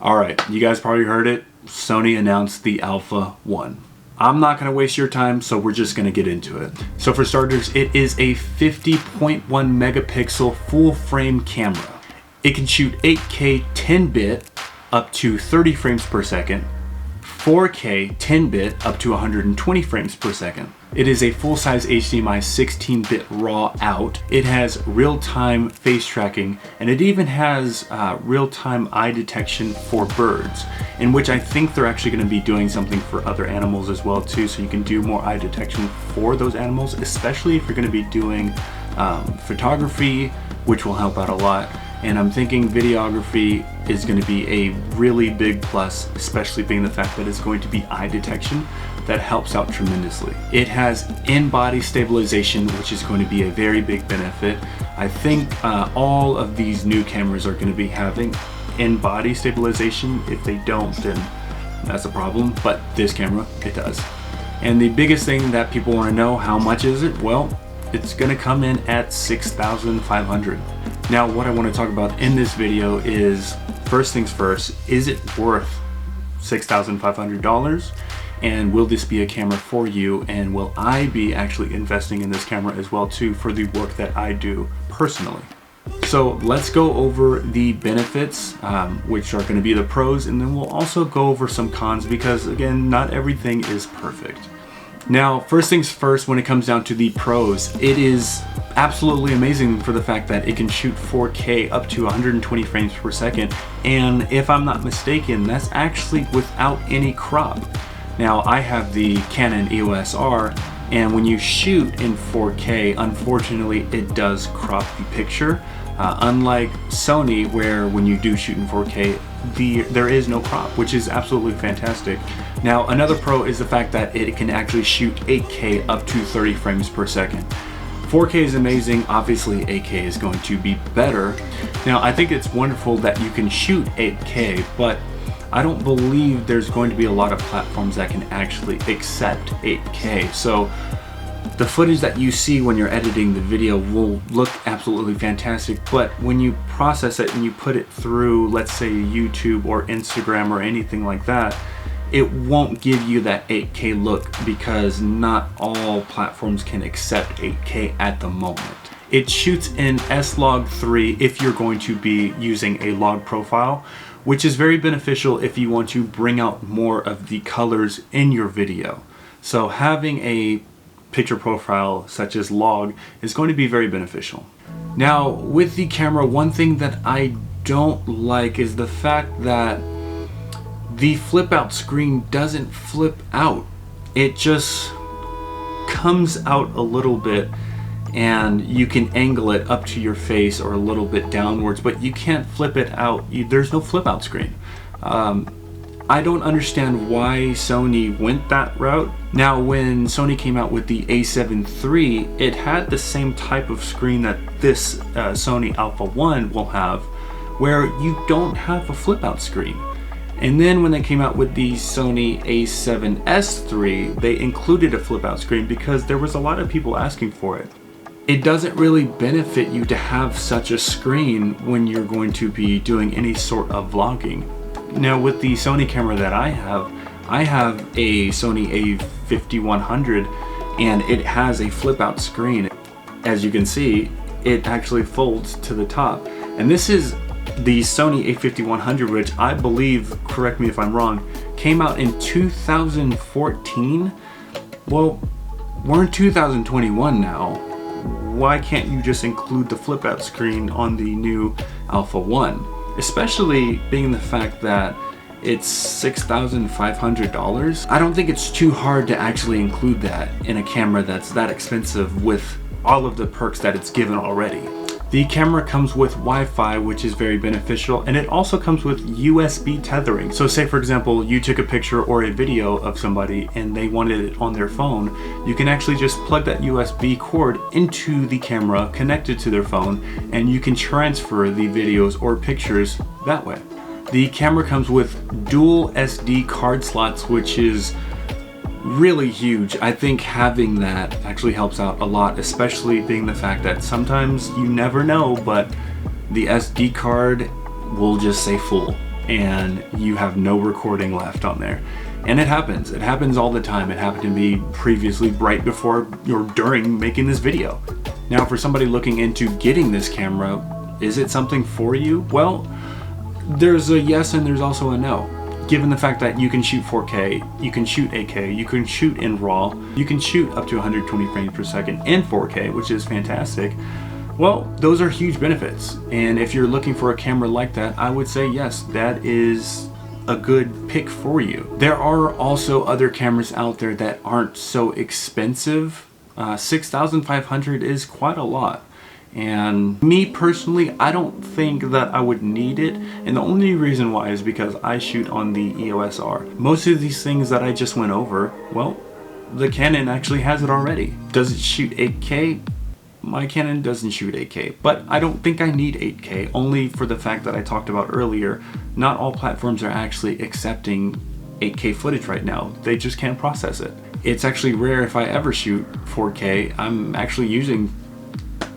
Alright, you guys probably heard it. Sony announced the Alpha 1. I'm not going to waste your time, so we're just going to get into it. So for starters, it is a 50.1 megapixel full frame camera. It can shoot 8K 10-bit up to 30 frames per second, 4K 10-bit up to 120 frames per second. It is a full-size HDMI 16-bit RAW out. It has real-time face tracking, and it even has real-time eye detection for birds, in which I think they're actually going to be doing something for other animals as well too, so you can do more eye detection for those animals, especially if you're going to be doing photography, which will help out a lot. And I'm thinking videography is going to be a really big plus, especially being the fact that it's going to be eye detection. That helps out tremendously. It has in-body stabilization, which is going to be a very big benefit. I think all of these new cameras are going to be having in-body stabilization. If they don't, then that's a problem, but this camera, it does. And the biggest thing that people want to know, how much is it? Well, it's going to come in at $6,500. Now, what I want to talk about in this video is, first things first, is it worth $6,500? And will this be a camera for you? And will I be actually investing in this camera as well too for the work that I do personally? So let's go over the benefits, which are going to be the pros, and then we'll also go over some cons because, again, not everything is perfect. Now, first things first, when it comes down to the pros, it is absolutely amazing for the fact that it can shoot 4K up to 120 frames per second. And if I'm not mistaken, that's actually without any crop. Now, I have the Canon EOS R, and when you shoot in 4K, unfortunately, it does crop the picture. Unlike Sony, where when you do shoot in 4K, there is no crop, which is absolutely fantastic. Now, another pro is the fact that it can actually shoot 8K up to 30 frames per second. 4K is amazing, obviously 8K is going to be better. Now, I think it's wonderful that you can shoot 8K, but I don't believe there's going to be a lot of platforms that can actually accept 8K. So the footage that you see when you're editing the video will look absolutely fantastic, but when you process it and you put it through, let's say YouTube or Instagram or anything like that, it won't give you that 8K look because not all platforms can accept 8K at the moment. It shoots in S-Log3 if you're going to be using a log profile, which is very beneficial if you want to bring out more of the colors in your video. So having a picture profile such as log is going to be very beneficial. Now, with the camera, one thing that I don't like is the fact that the flip out screen doesn't flip out. It just comes out a little bit, and you can angle it up to your face or a little bit downwards, but you can't flip it out. There's no flip out screen. I don't understand why Sony went that route. Now, when Sony came out with the A7 III, it had the same type of screen that this Sony Alpha 1 will have, where you don't have a flip out screen. And then when they came out with the Sony A7S III, they included a flip out screen because there was a lot of people asking for it. It doesn't really benefit you to have such a screen when you're going to be doing any sort of vlogging. Now, with the Sony camera that I have a Sony A5100, and it has a flip out screen. As you can see, it actually folds to the top. And this is the Sony A5100, which I believe, correct me if I'm wrong, came out in 2014. Well, we're in 2021 now. Why can't you just include the flip out screen on the new Alpha 1? Especially being the fact that it's $6,500. I don't think it's too hard to actually include that in a camera that's that expensive with all of the perks that it's given already. The camera comes with Wi-Fi, which is very beneficial, and it also comes with USB tethering. So say, for example, you took a picture or a video of somebody and they wanted it on their phone, you can actually just plug that USB cord into the camera, connect it to their phone, and you can transfer the videos or pictures that way. The camera comes with dual SD card slots, which is really huge. I think having that actually helps out a lot, especially being the fact that sometimes you never know, but the SD card will just say full. and you have no recording left on there. And it happens all the time. It happened to me previously, right before or during making this video. Now for somebody looking into getting this camera, is it something for you? Well, there's a yes and there's also a no. Given the fact that you can shoot 4K, you can shoot 8K, you can shoot in RAW, you can shoot up to 120 frames per second in 4K, which is fantastic. Well, those are huge benefits. And if you're looking for a camera like that, I would say yes, that is a good pick for you. There are also other cameras out there that aren't so expensive. $6,500 is quite a lot. And me personally, I don't think that I would need it. And the only reason why is because I shoot on the EOS R. Most of these things that I just went over, well, the Canon actually has it already. Does it shoot 8K? My Canon doesn't shoot 8K, but I don't think I need 8K, only for the fact that I talked about earlier. Not all platforms are actually accepting 8K footage right now. They just can't process it. It's actually rare if I ever shoot 4K. I'm actually using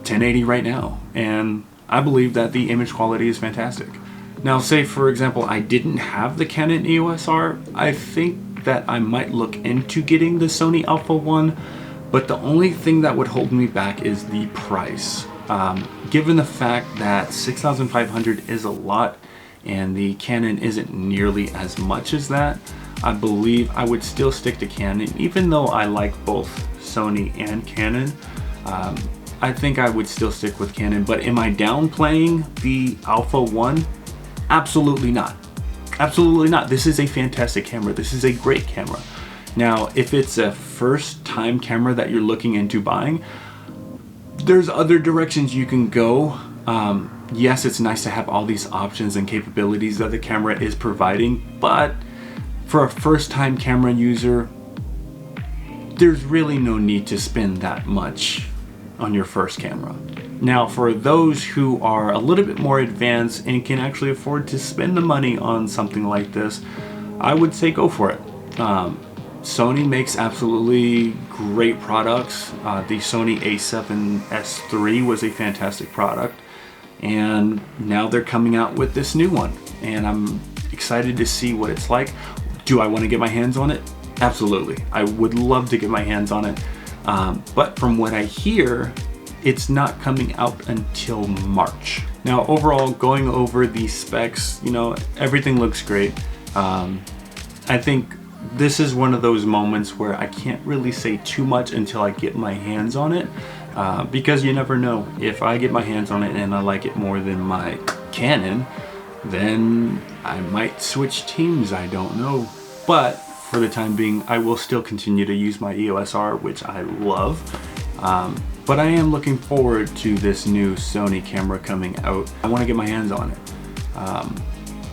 1080 right now, and I believe that the image quality is fantastic. Now, say for example I didn't have the Canon EOS R, I think that I might look into getting the Sony Alpha one, but the only thing that would hold me back is the price. Given the fact that $6,500 is a lot and the Canon isn't nearly as much as that, I believe I would still stick to Canon, even though I like both Sony and Canon. I think I would still stick with Canon, but am I downplaying the Alpha 1? Absolutely not. Absolutely not. This is a fantastic camera. This is a great camera. Now, if it's a first time camera that you're looking into buying, there's other directions you can go. Yes, it's nice to have all these options and capabilities that the camera is providing, but for a first time camera user, there's really no need to spend that much on your first camera. Now, for those who are a little bit more advanced and can actually afford to spend the money on something like this, I would say go for it. Sony makes absolutely great products. The Sony a7S III was a fantastic product, and now they're coming out with this new one, and I'm excited to see what it's like. Do I want to get my hands on it? Absolutely. I would love to get my hands on it. But from what I hear, it's not coming out until March. Now, overall, going over the specs, you know, everything looks great. I think this is one of those moments where I can't really say too much until I get my hands on it, because you never know. If I get my hands on it and I like it more than my Canon, then I might switch teams, I don't know. But for the time being, I will still continue to use my EOS R, which I love. But I am looking forward to this new Sony camera coming out. I want to get my hands on it.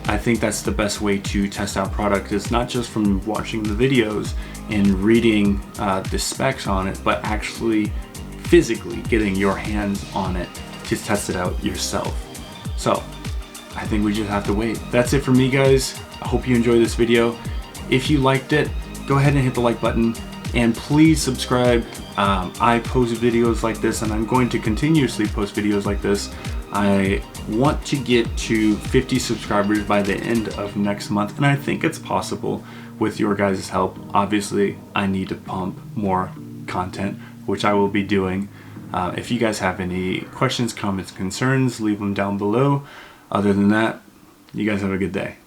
I think that's the best way to test out product. It's not just from watching the videos and reading the specs on it, but actually physically getting your hands on it to test it out yourself. So I think we just have to wait. That's it for me, guys. I hope you enjoyed this video. If you liked it, go ahead and hit the like button, and please subscribe. I post videos like this, and I'm going to continuously post videos like this. I want to get to 50 subscribers by the end of next month, and I think it's possible with your guys' help. Obviously, I need to pump more content, which I will be doing. If you guys have any questions, comments, concerns, leave them down below. Other than that, you guys have a good day.